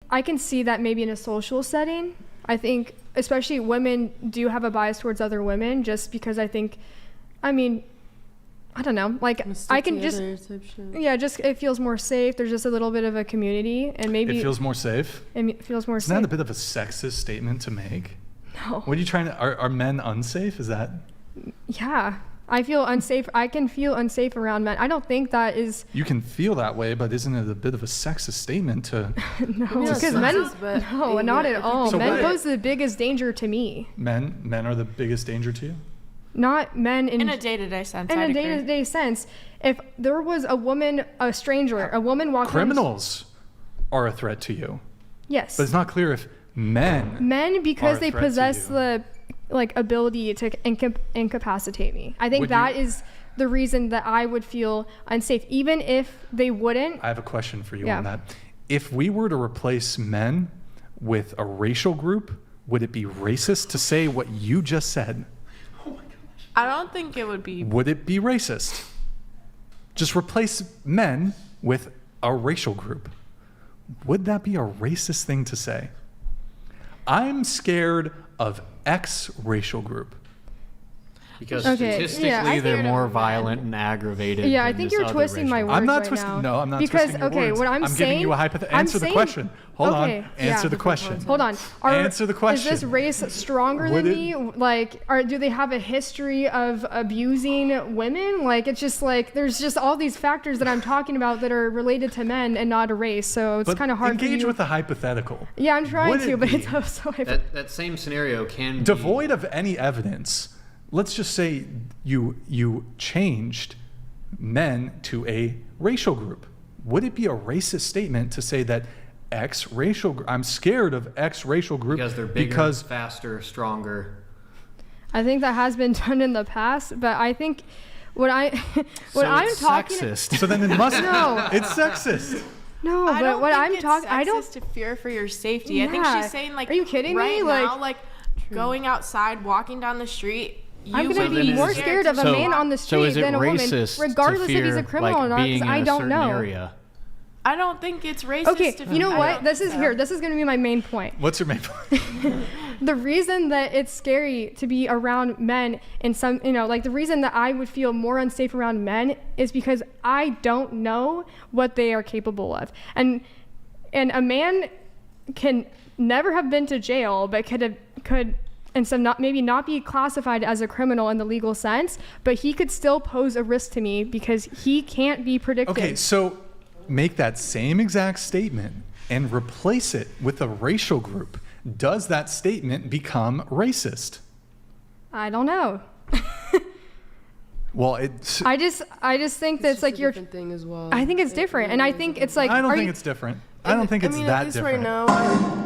I can see that maybe in a social setting. I think especially women do have a bias towards other women just because I think, I mean, I don't know, like I can just, just it feels more safe. There's just a little bit of a community and maybe. It feels more safe? It feels more safe. Isn't that a bit of a sexist statement to make? No. What are you trying to, are men unsafe? Is that? Yeah. I feel unsafe. I can feel unsafe around men. I don't think that is. You can feel that way, but isn't it a bit of a sexist statement to? No, because men. No, not at all. So men pose the biggest danger to me. Men are the biggest danger to you? Not men in a day-to-day sense. In a day-to-day sense, if there was a woman, a stranger, a woman walking. Criminals are a threat to you. Yes. But it's not clear if men. Because they possess the ability to incapacitate me. I think that is the reason that I would feel unsafe, even if they wouldn't. I have a question for you on that. If we were to replace men with a racial group, would it be racist to say what you just said? Oh my gosh. I don't think it would be. Would it be racist? Just replace men with a racial group. Would that be a racist thing to say? I'm scared of X racial group. Because statistically they're more violent and aggravated. Yeah, I think you're twisting my words I'm not right twisting. now. No, I'm not because, twisting your words. What I'm saying. Giving you a hypothetical. Answer the question. Hold on. Answer the question. Hold on. Answer the question. Is this race stronger than me? Like, do they have a history of abusing women? Like, it's just like there's just all these factors that I'm talking about that are related to men and not a race. So it's kind of hard. Engage with the hypothetical. Yeah, I'm trying to, but it's so that same scenario can devoid of any evidence. Let's just say you changed men to a racial group. Would it be a racist statement to say that X racial group, I'm scared of X racial group because they're bigger, faster, stronger? I think that has been done in the past, but I think I'm talking. Sexist. So then it must. No, it's sexist. No, but what I'm talking, I don't. To fear for your safety. Yeah. I think she's saying like. Are you kidding me? Right now, like going outside, walking down the street. I'm going to be more scared of a man on the street than a woman, regardless if he's a criminal or not, because I don't know. Area? I don't think it's racist. Okay, you know what? This is going to be my main point. What's your main point? The reason that it's scary to be around men and some, the reason that I would feel more unsafe around men is because I don't know what they are capable of. And a man can never have been to jail, but could and so maybe not be classified as a criminal in the legal sense, but he could still pose a risk to me because he can't be predicted. Okay, so make that same exact statement and replace it with a racial group. Does that statement become racist? I don't know. Well, it's. I just think that's like you're. Different thing as well. I think it's different, and I think it's like. I don't think it's different. I don't think it's that different. Right now,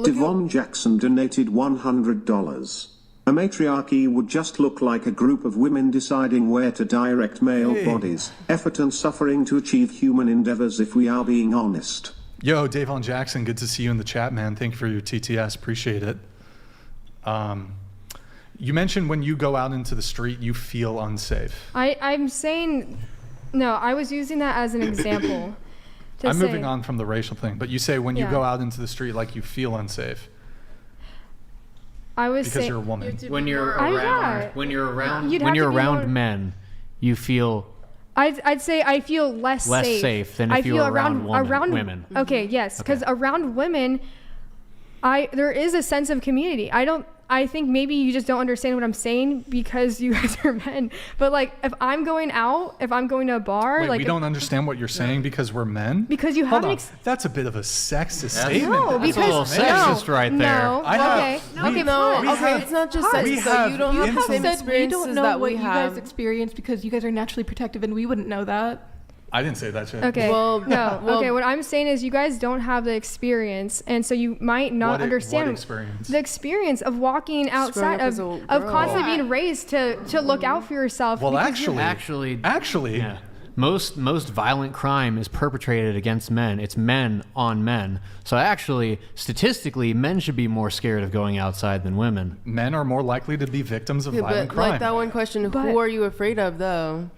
Devon Jackson donated $100. A matriarchy would just look like a group of women deciding where to direct male bodies, effort and suffering to achieve human endeavors, if we are being honest. Yo, Devon Jackson, good to see you in the chat, man. Thank you for your TTS. Appreciate it. You mentioned when you go out into the street, you feel unsafe. I'm saying, no, I was using that as an example. I'm moving on from the racial thing, but you say when you go out into the street, like you feel unsafe. I was because you're a woman. When you're around men, you feel. I'd say I feel less safe than if you're around women. Okay, yes, because around women, there is a sense of community. I think maybe you just don't understand what I'm saying because you guys are men. But like, if I'm going to a bar, we don't understand what you're saying because we're men. Because you haven't. That's a bit of a sexist statement. No, that's a little sexist right there. No. Okay, it's not just sexist. So you don't have the same experiences that we have. You guys experience because you guys are naturally protective, and we wouldn't know that. I didn't say that shit. Okay. Okay. What I'm saying is you guys don't have the experience, and so you might not understand the experience of walking outside of constantly being raised to look out for yourself. Well, actually, yeah. Most violent crime is perpetrated against men. It's men on men. So actually, statistically, men should be more scared of going outside than women. Men are more likely to be victims of violent crime. Like that one question, who are you afraid of, though?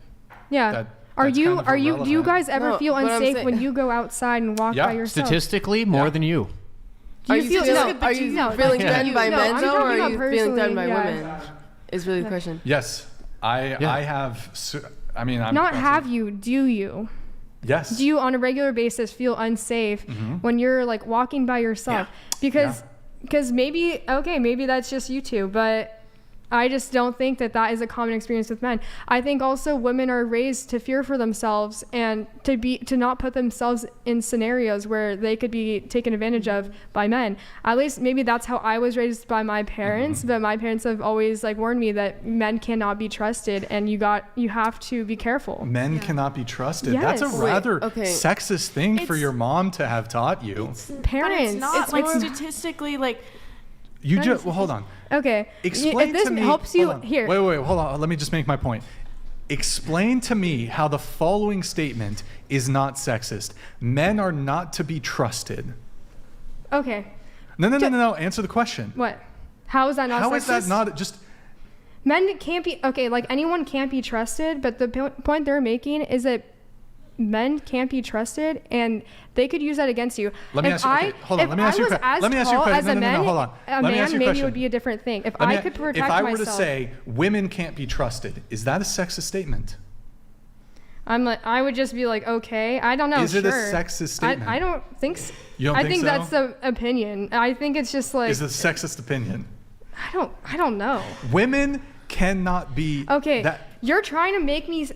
Yeah. Do you irrelevant. guys ever No, feel but I'm unsafe saying- when you go outside and walk Yeah. by yourself? Statistically, more Yeah. than you. Do you feel feeling like threatened by no, men I'm though, or talking are about you feeling threatened by personally, women? Is really the question. Yes, I have. I mean, I'm Not have you, do you? Yes. Do you on a regular basis feel unsafe when you're like walking by yourself? Because maybe that's just you two, but I just don't think that is a common experience with men. I think also women are raised to fear for themselves and to not put themselves in scenarios where they could be taken advantage of by men. At least maybe that's how I was raised by my parents, but my parents have always like warned me that men cannot be trusted and you have to be careful. Men cannot be trusted. Yes. That's a rather okay. sexist thing for your mom to have taught you. Parents, But it's not like more- statistically like. You just hold on. Okay. Explain if this to me. helps you hold on. here. Wait, hold on. Let me just make my point. Explain to me how the following statement is not sexist. Men are not to be trusted. Okay. No. Answer the question. What? How is that not How sexist? is that not just? Men can't be okay. Like anyone can't be trusted, but the point they're making is that men can't be trusted, and they could use that against you. Let me ask you. Okay, hold on. Let me ask you a question. Let me ask you a question. As a man, hold on. a Let me man ask you a maybe question. it would be a different thing. If Let me- I could protect if I were myself, to say women can't be trusted, is that a sexist statement? I would just be like, okay, I don't know. Is it a sure. sexist statement? I don't think so. You don't I think think so? that's the opinion. I think it's just like Is it a sexist opinion? I don't know. Women cannot be. Okay, That, you're trying to make me.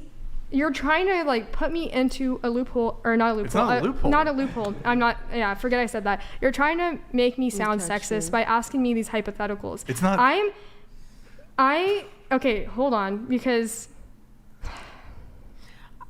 You're trying to like put me into a loophole, or not a loophole. It's not a loophole. Not a loophole. I'm not. Yeah, forget I said that. You're trying to make me sound sexist by asking me these hypotheticals. It's not. Okay, hold on, because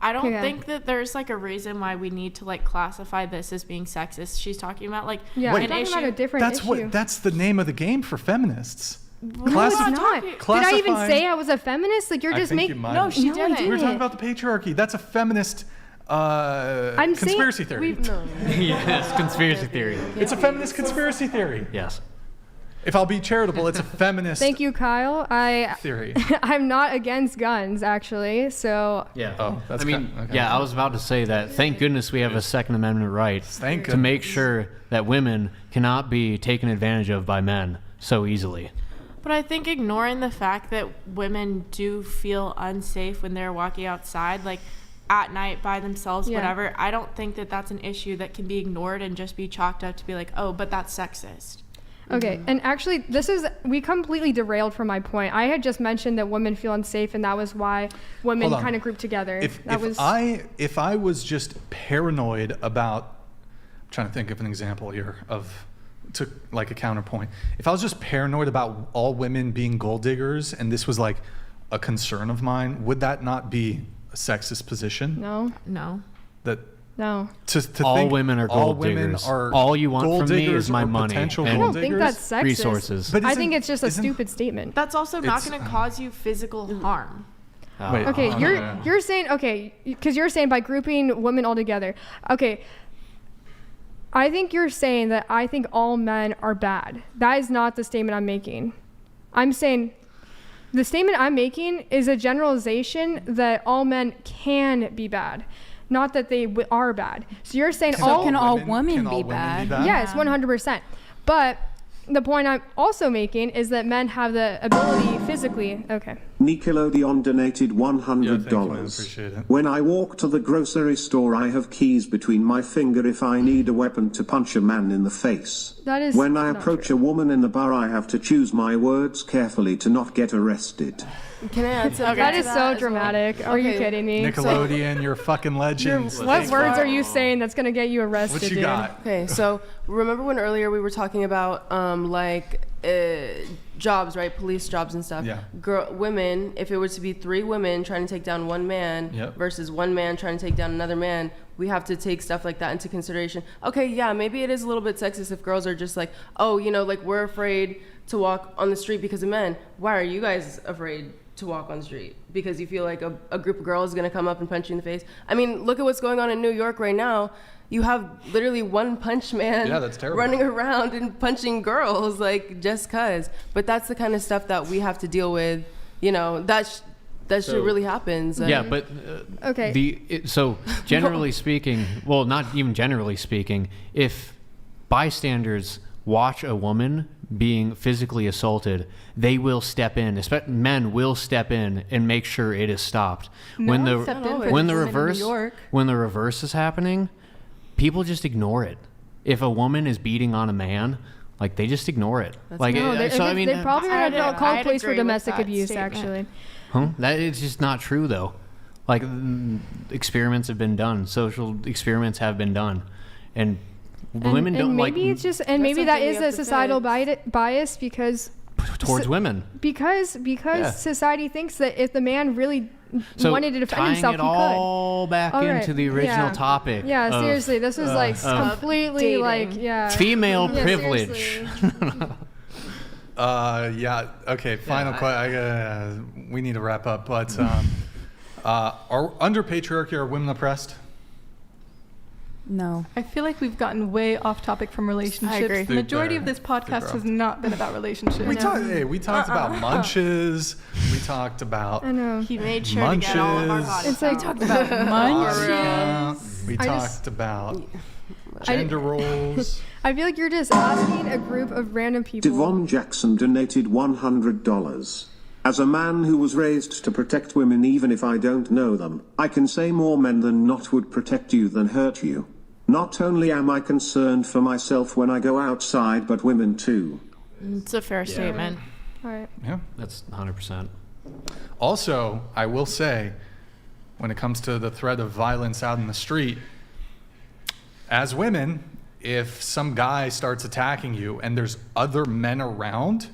I don't Okay. think that there's like a reason why we need to like classify this as being sexist. She's talking about like yeah, Wait. I'm an talking about a issue. different that's issue. what. That's the name of the game for feminists. No, it's Classif- not. Did I even classifying- say I was a feminist? Like you're I just think making. you might No, have. she I didn't. We were talking didn't. about the patriarchy. That's a feminist I'm conspiracy saying, theory. No. Yes, conspiracy theory. It's a feminist conspiracy theory. Yes. If I'll be charitable, it's a feminist Thank you, Kyle. theory. I'm not against guns, actually. So Yeah. Oh, that's I mean, okay. yeah, I was about to say that. Thank goodness we have a Second Amendment right Thank to make sure that women cannot be taken advantage of by men so easily. But I think ignoring the fact that women do feel unsafe when they're walking outside, like at night by themselves, Yeah. whatever, I don't think that that's an issue that can be ignored and just be chalked up to be like, oh, but that's sexist. Okay, and actually, we completely derailed from my point. I had just mentioned that women feel unsafe, and that was why women Hold on. kind of grouped together. If I was just paranoid about, I'm trying to think of an example here to like a counterpoint. If I was just paranoid about all women being gold diggers, and this was like a concern of mine, would that not be a sexist position? No, No. That no. to All think women are all gold women diggers. are All you want gold from me diggers is my or money potential and I gold don't think diggers? that's sexist. resources. But I isn't- think it's just a isn't- stupid statement. That's also not It's- going to cause you physical harm. Wait, Okay, oh, you're saying because you're saying by grouping women all together. Okay, I think you're saying that I think all men are bad. That is not the statement I'm making. I'm saying the statement I'm making is a generalization that all men can be bad, not that they are bad. So you're saying all can all women be women bad? yes, 100%. But the point I'm also making is that men have the ability physically. Okay. Nickelodeon donated Yeah, thank you, man. $100. Appreciate it. When I walk to the grocery store, I have keys between my finger if I need a weapon to punch a man in the face. That is When I not approach true. a woman in the bar, I have to choose my words carefully to not get arrested. Can I add something? That to is as so well? dramatic. Are you Okay. kidding me? Nickelodeon, you're fucking legends. What words are you saying that's gonna get you arrested, What you dude? got? Okay, so remember when earlier we were talking about jobs, right? Police jobs and stuff. Yeah. Women, if it were to be 3 women trying to take down 1 man Yep. versus 1 man trying to take down another man, we have to take stuff like that into consideration. Okay, yeah, maybe it is a little bit sexist if girls are just like, oh, like we're afraid to walk on the street because of men. Why are you guys afraid to walk on the street? Because you feel like a group of girls is going to come up and punch you in the face? I mean, look at what's going on in New York right now. You have literally one punch man Yeah, that's terrible. running around and punching girls like just cuz. But that's the kind of stuff that we have to deal with, that shit really happens. Yeah, but Okay. So generally speaking, well, not even generally speaking, if bystanders watch a woman being physically assaulted, they will step in. Men will step in and make sure it is stopped. When the reverse is happening, people just ignore it. If a woman is beating on a man, like they just ignore it. They probably are going to call police for domestic abuse. statement. Actually, That is just not true, though. Like, experiments have been done. Social experiments have been done. And women don't like... Maybe it's just... And maybe that is a societal bias because... Towards women. Because society thinks that if the man really wanted to defend himself, he could. So tying it all back into the original topic. Yeah, seriously. This was completely female privilege. Okay. Final question. We need to wrap up. But are under patriarchy, are women oppressed? No. I feel like we've gotten way off topic from relationships. I agree. The majority of this podcast has not been about relationships. We talked about munches. We talked about... I know. He made sure to get all of our bodies. It's like talked about munches. We talked about gender roles. I feel like you're just asking a group of random people. Devon Jackson donated $100. As a man who was raised to protect women even if I don't know them, I can say more men than not would protect you than hurt you. Not only am I concerned for myself when I go outside, but women too. It's a fair statement. All right. Yeah. That's 100%. Also, I will say, when it comes to the threat of violence out in the street, as women, if some guy starts attacking you and there's other men around,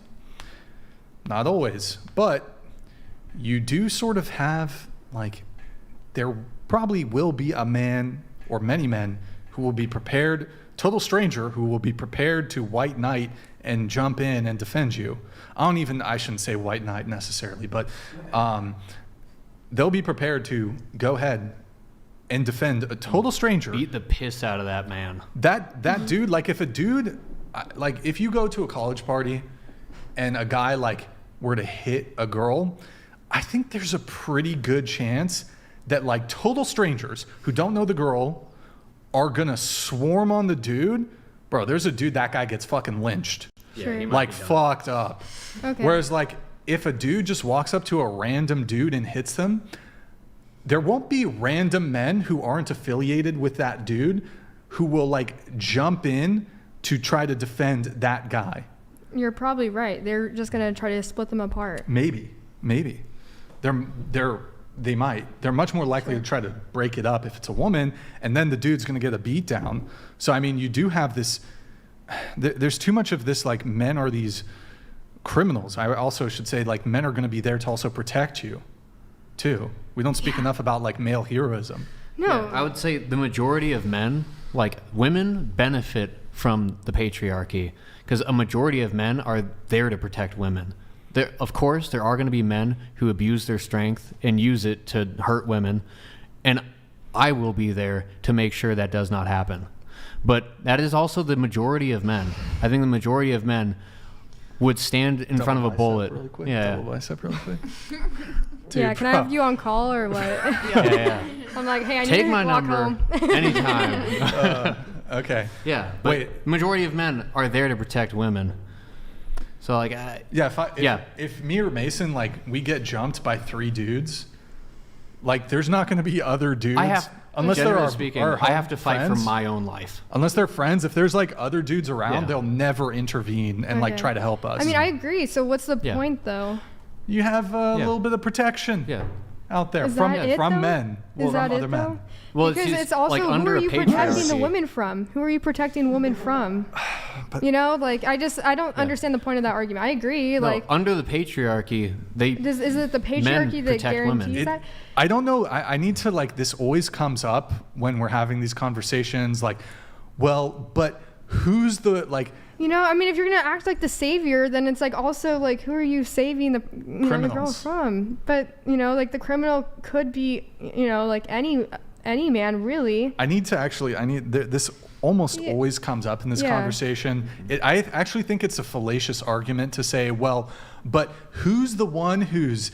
not always, but you do sort of have, like, there probably will be a man or many men who will be prepared, total stranger, who will be prepared to white knight and jump in and defend you. I shouldn't say white knight necessarily, but they'll be prepared to go ahead and defend a total stranger. Beat the piss out of that man. That dude, like if you go to a college party and a guy like were to hit a girl, I think there's a pretty good chance that like total strangers who don't know the girl are gonna swarm on the dude. Bro, there's a dude, that guy gets fucking lynched. Sure. Like fucked up. Okay. Whereas like if a dude just walks up to a random dude and hits them, there won't be random men who aren't affiliated with that dude who will like jump in to try to defend that guy. You're probably right. They're just going to try to split them apart. Maybe. They might. They're much more likely to try to break it up if it's a woman, and then the dude's going to get a beat down. So, I mean, you do have this, there's too much of this, like, men are these criminals. I also should say, like, men are going to be there to also protect you, too. We don't speak enough about, like, male heroism. No. Yeah, I would say the majority of men, like, women benefit from the patriarchy because a majority of men are there to protect women. Of course, there are going to be men who abuse their strength and use it to hurt women, and I will be there to make sure that does not happen. But that is also the majority of men. I think the majority of men would stand in front of a bullet. Really quick. Yeah. Double bicep really quick. Dude, yeah, can I have you on call or what? Yeah. I'm like, hey, I need Take to my walk number home. Okay. anytime. Yeah, but Wait. majority of men are there to protect women. So like, if me or Mason, like, we get jumped by 3 dudes, like, there's not going to be other dudes. Unless they're I have to fight friends, for my own life. Unless they're friends, if there's like other dudes around, Yeah. they'll never intervene and like Okay. try to help us. I mean, I agree. So what's the Yeah. point, though? You have a little bit of protection out there Is from that it, from though? men or Is from that other it, men. though? Well, because it's it's just, also, like, who under are a you protecting the patriarchy. women from? Who are you protecting women from? But- You know, like, I don't understand the point of that argument. I agree. No, Like, under the patriarchy, is it the patriarchy that protect women. guarantees that? I don't know. I need to, like, this always comes up when we're having these conversations. Like, well, but who's the, like, You know, I mean, if you're gonna act like the savior, then it's like also like, who are you saving the the girl Criminals. from? But you know, like the criminal could be, you know, like any man really. I need this almost always comes up in this Yeah. conversation. I actually think it's a fallacious argument to say, well, but who's the one who's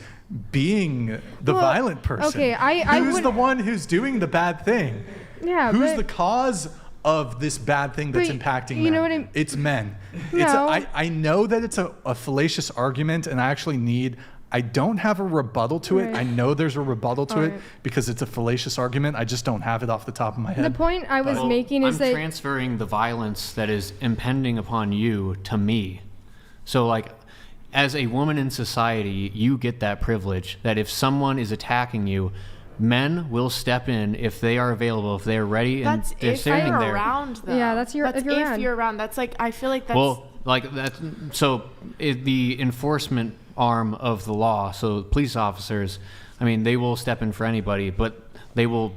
being the Well, violent person? okay, I who's would- the one who's doing the bad thing? Yeah, Who's but- the cause of this bad thing that's But impacting men? you know what It's men. No. I know that it's a fallacious argument, and I don't have a rebuttal to it. Right. I know there's a rebuttal to it Alright. because it's a fallacious argument. I just don't have it off the top of my head. The point I was Well, making is I'm that transferring the violence that is impending upon you to me. So, like, as a woman in society, you get that privilege that if someone is attacking you, men will step in if they are available, if they're ready, and That's they're if standing you're there. around, though. Yeah, that's if you're around. you're around. That's like, I feel like that's. Well, like that. So the enforcement arm of the law, so police officers, I mean, they will step in for anybody, but they will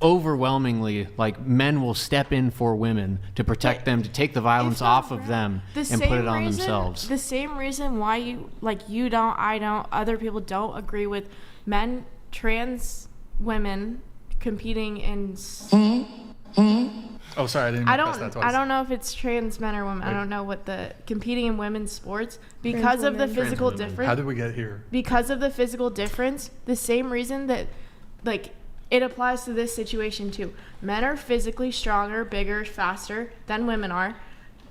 overwhelmingly, like, men will step in for women to protect them, to take the violence If off not of them the and same put it on reason- themselves. The same reason why you don't, I don't, other people don't agree with men, trans women competing in. Oh, sorry, I didn't I press that don't. twice. I don't know if it's trans men or women. I Wait. don't know what the competing in women's sports because of the women. physical Trans women. difference. How did we get here? Because of the physical difference, the same reason that, like, it applies to this situation too. Men are physically stronger, bigger, faster than women are.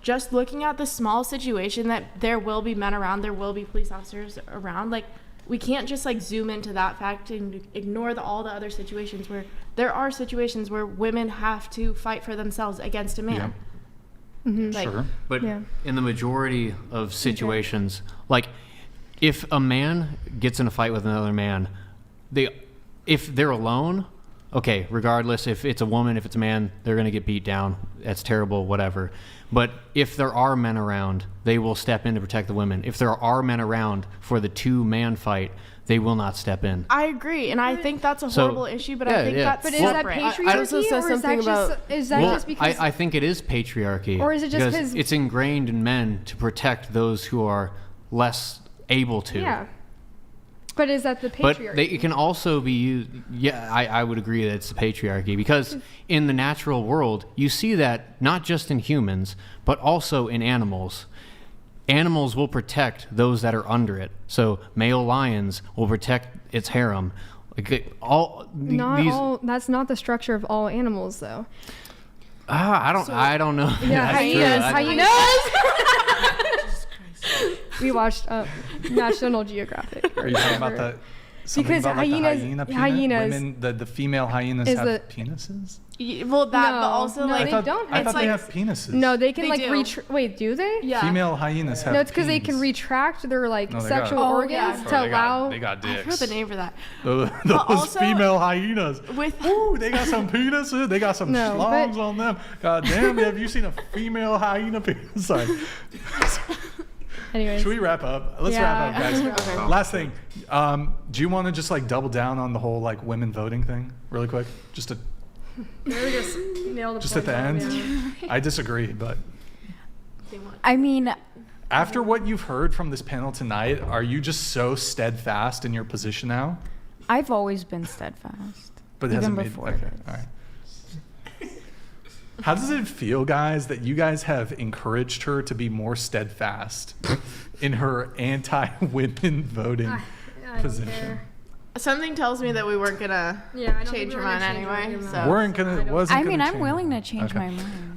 Just looking at the small situation that there will be men around, there will be police officers around, like, we can't just like zoom into that fact and ignore all the other situations where there are situations where women have to fight for themselves against a man. Like, Sure. But Yeah. in the majority of situations, like, if a man gets in a fight with another man, if they're alone, okay, regardless if it's a woman, if it's a man, they're going to get beat down. That's terrible, whatever. But if there are men around, they will step in to protect the women. If there are men around for the two-man fight, they will not step in. I agree, and I think that's a So- horrible issue, but yeah, I think yeah. that's But is that separate. patriarchy, also said or is that something just Well, because? I think it is patriarchy. Or is it just because 'cause- it's ingrained in men to protect those who are less able to? yeah. But is that the But patriarchy? it can also be used. Yeah, I would agree that it's the patriarchy because in the natural world, you see that not just in humans, but also in animals. Animals will protect those that are under it. So male lions will protect its harem. Like That's not the structure of all animals, though. I don't know. Yeah, That's true. hyenas. We watched National Geographic. Are you talking about the something Because about like hyenas- the hyenas Women, the female hyenas is have the- penises? Well, that, but No, also no, like they don't I have thought they like- have penises. No, they can They like do. wait, do they? yeah. Female hyenas have. No, it's because they can penes. retract their like No, they got- sexual Oh, organs yeah. to They allow. got I dicks. forgot the name for that. Those also- female hyenas. With Ooh, they got some penises. They got some No, schlongs but- on them. God damn, have you seen a female hyena penis? Sorry. Anyways, Should we wrap up? Let's Yeah. wrap up, guys. Okay. Last thing. Do you want to just like double down on the whole like women voting thing really quick? Just to really just nailed the just at point the home, end. yeah. I disagree, but I mean, after what you've heard from this panel tonight, are you just so steadfast in your position now? I've always been steadfast. But it Even hasn't made before okay. this. All right. How does it feel, guys, that you guys have encouraged her to be more steadfast in her anti-women voting I don't position? care. something tells me that we weren't gonna Yeah, I don't change think her we're gonna mind change her anyway. mind. So Weren't gonna. Wasn't I mean, gonna I'm change willing it. to change Okay. my mind.